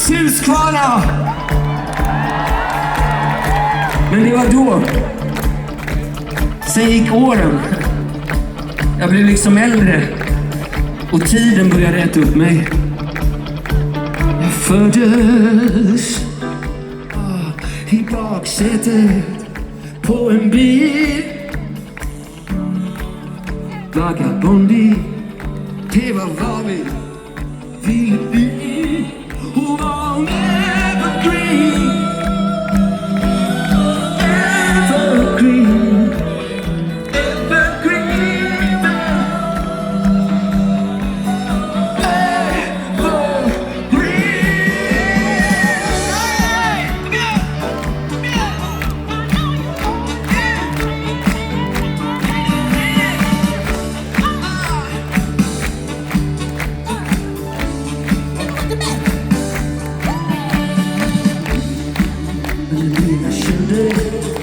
Huskvarna! Men det var då. Sen gick åren. Jag blev liksom äldre. Och tiden började äta upp mig. Jag föddes i baksätet på en bil. Vagabondie, det var vad vi ville bli. Hon var en evergreen. Evergreen. Evergreen. Jag kände